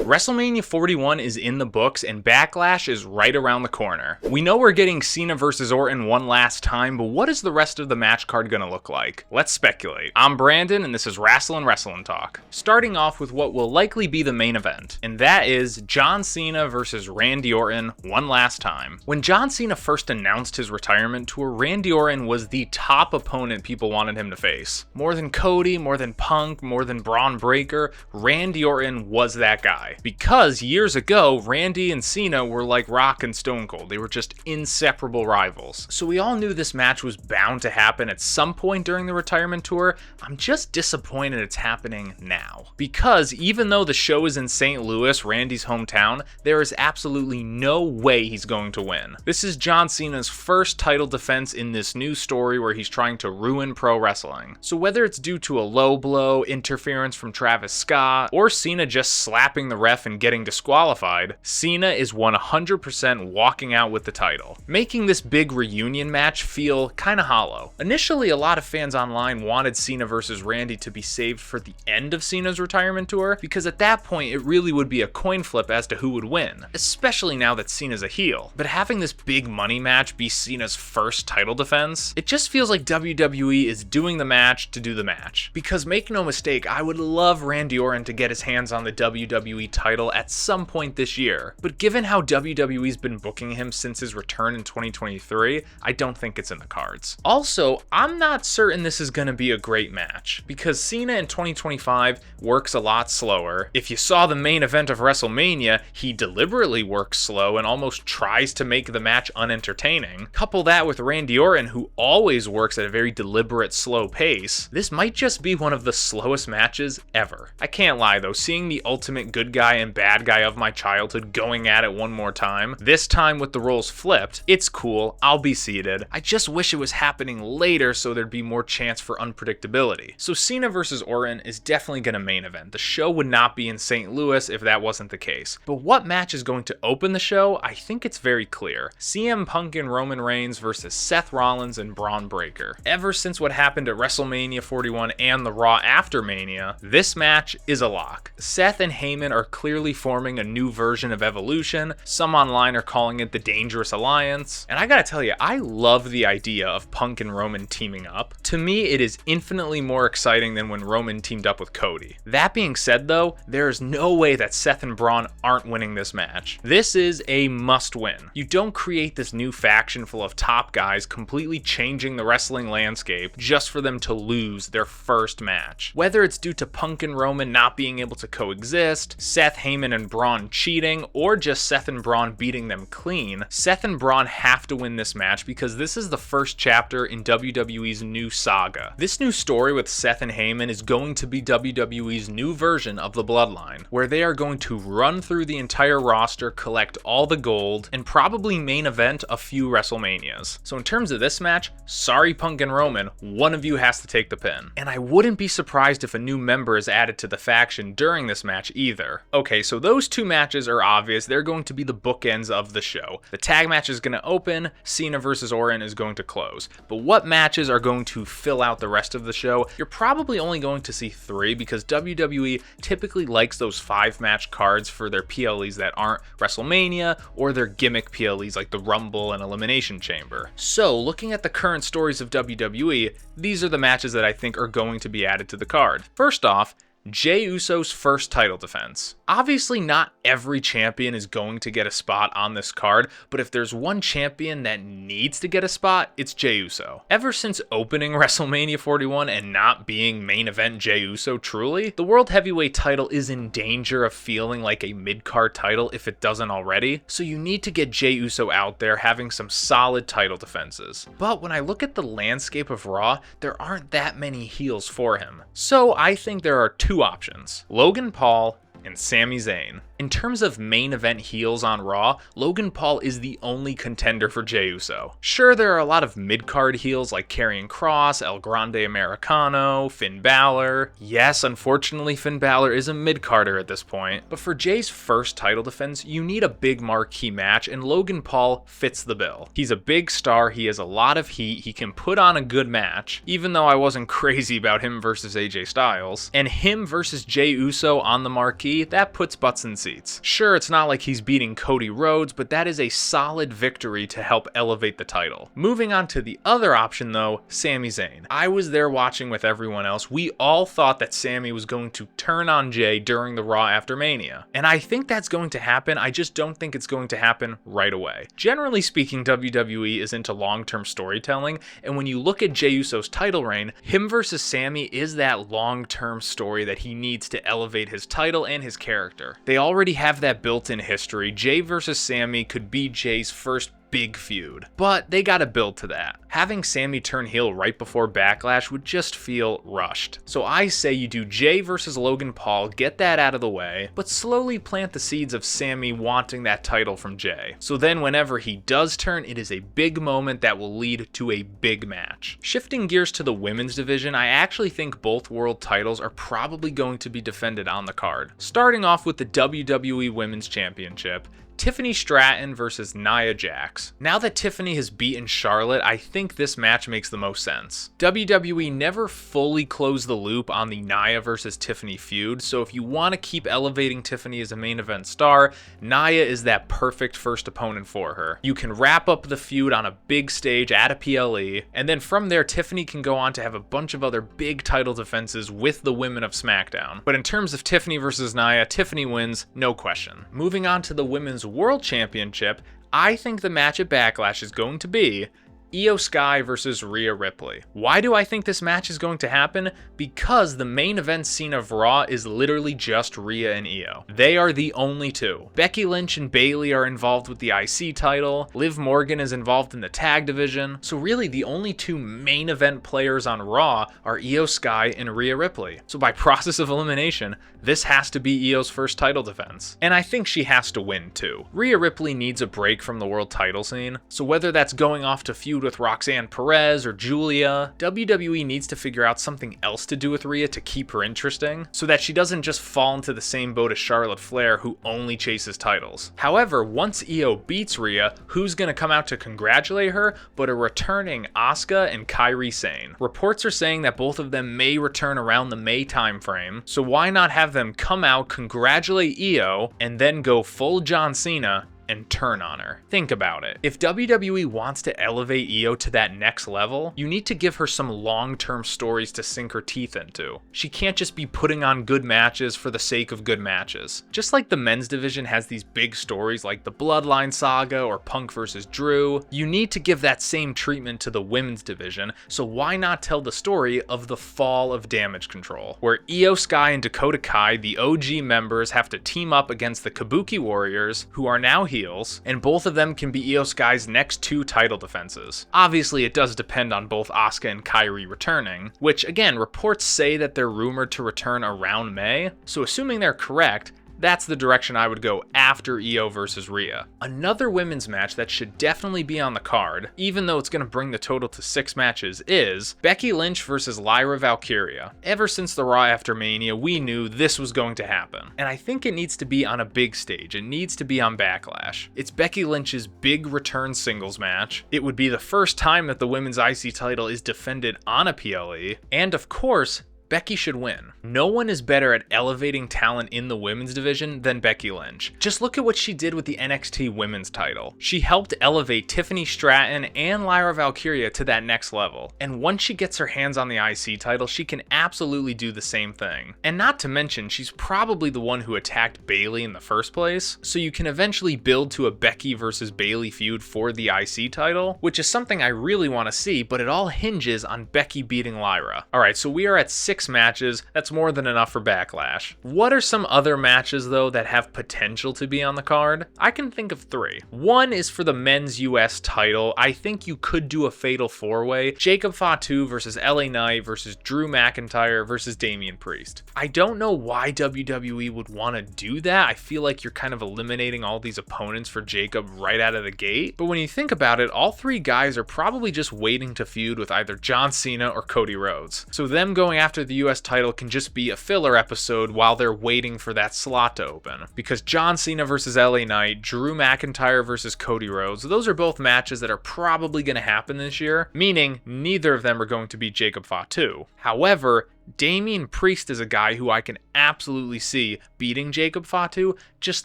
WrestleMania 41 is in the books and Backlash is right around the corner. We know we're getting Cena versus Orton one last time, but what is the rest of the match card gonna look like? Let's speculate. I'm Brandon and this is Wrestling Talk. Starting off with what will likely be the main event, and that is John Cena versus Randy Orton one last time. When John Cena first announced his retirement tour, Randy Orton was the top opponent people wanted him to face. More than Cody, more than Punk, more than Braun Breaker, Randy Orton was that guy. Because years ago, Randy and Cena were like Rock and Stone Cold. They were just inseparable rivals. So we all knew this match was bound to happen at some point during the retirement tour. I'm just disappointed it's happening now. Because even though the show is in St. Louis, Randy's hometown, there is absolutely no way he's going to win. This is John Cena's first title defense in this new story where he's trying to ruin pro wrestling. So whether it's due to a low blow, interference from Travis Scott, or Cena just slapping the ref and getting disqualified, Cena is 100% walking out with the title, making this big reunion match feel kinda hollow. Initially, a lot of fans online wanted Cena versus Randy to be saved for the end of Cena's retirement tour, because at that point it really would be a coin flip as to who would win, especially now that Cena's a heel. But having this big money match be Cena's first title defense, it just feels like WWE is doing the match to do the match. Because make no mistake, I would love Randy Orton to get his hands on the WWE title at some point this year, but given how WWE's been booking him since his return in 2023, I don't think it's in the cards. Also, I'm not certain this is going to be a great match, because Cena in 2025 works a lot slower. If you saw the main event of WrestleMania, he deliberately works slow and almost tries to make the match unentertaining. Couple that with Randy Orton, who always works at a very deliberate, slow pace, this might just be one of the slowest matches ever. I can't lie though, seeing the ultimate good guy and bad guy of my childhood going at it one more time, this time with the roles flipped, it's cool, I'll be seated. I just wish it was happening later so there'd be more chance for unpredictability. So Cena versus Orton is definitely gonna main event. The show would not be in St. Louis if that wasn't the case. But what match is going to open the show? I think it's very clear. CM Punk and Roman Reigns versus Seth Rollins and Braun Breaker. Ever since what happened at WrestleMania 41 and the Raw after Mania, this match is a lock. Seth and Heyman are clearly forming a new version of Evolution. Some online are calling it the Dangerous Alliance. And I gotta tell you, I love the idea of Punk and Roman teaming up. To me, it is infinitely more exciting than when Roman teamed up with Cody. That being said though, there is no way that Seth and Braun aren't winning this match. This is a must win. You don't create this new faction full of top guys completely changing the wrestling landscape just for them to lose their first match. Whether it's due to Punk and Roman not being able to coexist, Seth, Heyman, and Braun cheating, or just Seth and Braun beating them clean, Seth and Braun have to win this match because this is the first chapter in WWE's new saga. This new story with Seth and Heyman is going to be WWE's new version of the Bloodline, where they are going to run through the entire roster, collect all the gold, and probably main event a few WrestleManias. So in terms of this match, sorry Punk and Roman, one of you has to take the pin. And I wouldn't be surprised if a new member is added to the faction during this match either. Okay, so those two matches are obvious. They're going to be the bookends of the show. The tag match is going to open, Cena versus Orton is going to close. But what matches are going to fill out the rest of the show? You're probably only going to see 3 because WWE typically likes those 5-match cards for their PLEs that aren't WrestleMania or their gimmick PLEs like the Rumble and Elimination Chamber. So looking at the current stories of WWE, these are the matches that I think are going to be added to the card. First off, Jey Uso's first title defense. Obviously not every champion is going to get a spot on this card, but if there's one champion that needs to get a spot, it's Jey Uso. Ever since opening WrestleMania 41 and not being main event Jey Uso truly, the World Heavyweight title is in danger of feeling like a mid-card title if it doesn't already, so you need to get Jey Uso out there having some solid title defenses. But when I look at the landscape of Raw, there aren't that many heels for him. So I think there are 2 options: Logan Paul and Sami Zayn. In terms of main event heels on Raw, Logan Paul is the only contender for Jey Uso. Sure, there are a lot of mid-card heels like Karrion Kross, El Grande Americano, Finn Balor. Yes, unfortunately, Finn Balor is a mid-carder at this point. But for Jay's first title defense, you need a big marquee match, and Logan Paul fits the bill. He's a big star, he has a lot of heat, he can put on a good match, even though I wasn't crazy about him versus AJ Styles. And him versus Jey Uso on the marquee, that puts butts in seats. seats. Sure, it's not like he's beating Cody Rhodes, but that is a solid victory to help elevate the title. Moving on to the other option though, Sami Zayn. I was there watching with everyone else. We all thought that Sami was going to turn on Jay during the Raw after Mania. And I think that's going to happen, I just don't think it's going to happen right away. Generally speaking, WWE is into long-term storytelling, and when you look at Jey Uso's title reign, him versus Sami is that long-term story that he needs to elevate his title and his character. They already have that built-in history. Jey versus Sami could be Jay's first big feud, but they gotta build to that. Having Sami turn heel right before Backlash would just feel rushed. So I say you do Jay versus Logan Paul, get that out of the way, but slowly plant the seeds of Sami wanting that title from Jay. So then whenever he does turn, it is a big moment that will lead to a big match. Shifting gears to the women's division, I actually think both world titles are probably going to be defended on the card. Starting off with the WWE Women's Championship, Tiffany Stratton versus Nia Jax. Now that Tiffany has beaten Charlotte, I think this match makes the most sense. WWE never fully closed the loop on the Nia versus Tiffany feud, so if you want to keep elevating Tiffany as a main event star, Nia is that perfect first opponent for her. You can wrap up the feud on a big stage at a PLE, and then from there Tiffany can go on to have a bunch of other big title defenses with the women of SmackDown. But in terms of Tiffany versus Nia, Tiffany wins, no question. Moving on to the Women's World Championship, I think the match at Backlash is going to be Io Sky versus Rhea Ripley. Why do I think this match is going to happen? Because the main event scene of Raw is literally just Rhea and Io. They are the only two. Becky Lynch and Bayley are involved with the IC title, Liv Morgan is involved in the tag division, so really the only two main event players on Raw are Io Sky and Rhea Ripley. So by process of elimination, this has to be Io's first title defense. And I think she has to win too. Rhea Ripley needs a break from the world title scene, so whether that's going off to feud with Roxanne Perez or Julia, WWE needs to figure out something else to do with Rhea to keep her interesting, so that she doesn't just fall into the same boat as Charlotte Flair, who only chases titles. However, once Io beats Rhea, who's gonna come out to congratulate her but a returning Asuka and Kairi Sane? Reports are saying that both of them may return around the May timeframe, so why not have them come out, congratulate Io, and then go full John Cena and turn on her. Think about it. If WWE wants to elevate Io to that next level, you need to give her some long-term stories to sink her teeth into. She can't just be putting on good matches for the sake of good matches. Just like the men's division has these big stories like the Bloodline Saga or Punk versus Drew, you need to give that same treatment to the women's division, so why not tell the story of the fall of Damage Control, where Io Sky and Dakota Kai, the OG members, have to team up against the Kabuki Warriors, who are now heels, and both of them can be Io Sky's next two title defenses. Obviously, it does depend on both Asuka and Kairi returning, which again, reports say that they're rumored to return around May, so assuming they're correct, that's the direction I would go after Io versus Rhea. Another women's match that should definitely be on the card, even though it's going to bring the total to 6 matches, is Becky Lynch versus Lyra Valkyria. Ever since the Raw after Mania, we knew this was going to happen. And I think it needs to be on a big stage. It needs to be on Backlash. It's Becky Lynch's big return singles match. It would be the first time that the women's IC title is defended on a PLE. And of course, Becky should win. No one is better at elevating talent in the women's division than Becky Lynch. Just look at what she did with the NXT women's title. She helped elevate Tiffany Stratton and Lyra Valkyria to that next level. And once she gets her hands on the IC title, she can absolutely do the same thing. And not to mention, she's probably the one who attacked Bayley in the first place, so you can eventually build to a Becky versus Bayley feud for the IC title, which is something I really want to see, but it all hinges on Becky beating Lyra. Alright, so we are at 6 matches. That's more than enough for Backlash. What are some other matches though that have potential to be on the card? I can think of 3. One is for the men's US title. I think you could do a fatal 4-way. Jacob Fatu versus LA Knight versus Drew McIntyre versus Damian Priest. I don't know why WWE would want to do that. I feel like you're kind of eliminating all these opponents for Jacob right out of the gate. But when you think about it, all 3 guys are probably just waiting to feud with either John Cena or Cody Rhodes. So them going after the US title can just be a filler episode while they're waiting for that slot to open. Because John Cena versus LA Knight, Drew McIntyre versus Cody Rhodes, those are both matches that are probably going to happen this year, meaning neither of them are going to be Jacob Fatu. However, Damian Priest is a guy who I can absolutely see beating Jacob Fatu, just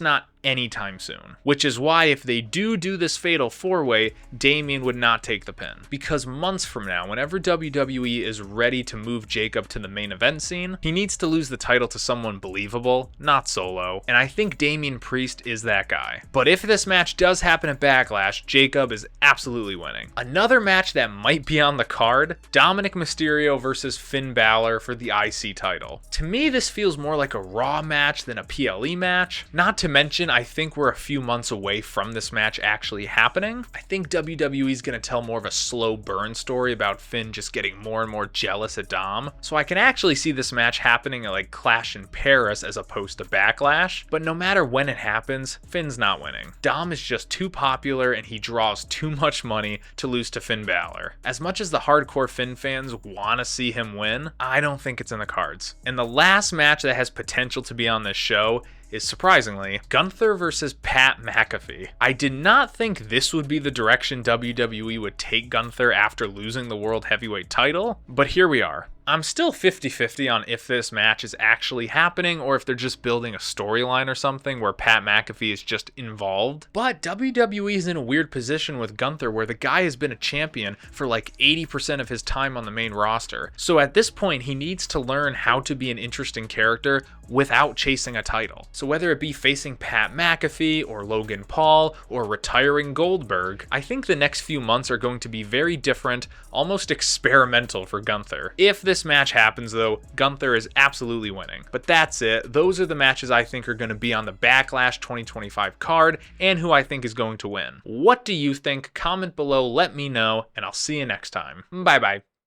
not anytime soon. Which is why if they do this fatal 4-way, Damian would not take the pin. Because months from now, whenever WWE is ready to move Jacob to the main event scene, he needs to lose the title to someone believable, not Solo. And I think Damian Priest is that guy. But if this match does happen at Backlash, Jacob is absolutely winning. Another match that might be on the card, Dominic Mysterio versus Finn Balor for the IC title. To me, this feels more like a Raw match than a PLE match. Not to mention, I think we're a few months away from this match actually happening. I think WWE is going to tell more of a slow burn story about Finn just getting more and more jealous at Dom. So I can actually see this match happening at like Clash in Paris as opposed to Backlash. But no matter when it happens, Finn's not winning. Dom is just too popular and he draws too much money to lose to Finn Balor. As much as the hardcore Finn fans want to see him win, I don't think it's in the cards. And the last match that has potential to be on this show is, surprisingly, Gunther versus Pat McAfee. I did not think this would be the direction WWE would take Gunther after losing the World Heavyweight title, but here we are. I'm still 50-50 on if this match is actually happening or if they're just building a storyline or something where Pat McAfee is just involved. But WWE is in a weird position with Gunther where the guy has been a champion for like 80% of his time on the main roster. So at this point, he needs to learn how to be an interesting character without chasing a title. So whether it be facing Pat McAfee or Logan Paul or retiring Goldberg, I think the next few months are going to be very different, almost experimental for Gunther. If this match happens though, Gunther is absolutely winning. But that's it. Those are the matches I think are going to be on the Backlash 2025 card and who I think is going to win. What do you think? Comment below, let me know, and I'll see you next time. Bye bye.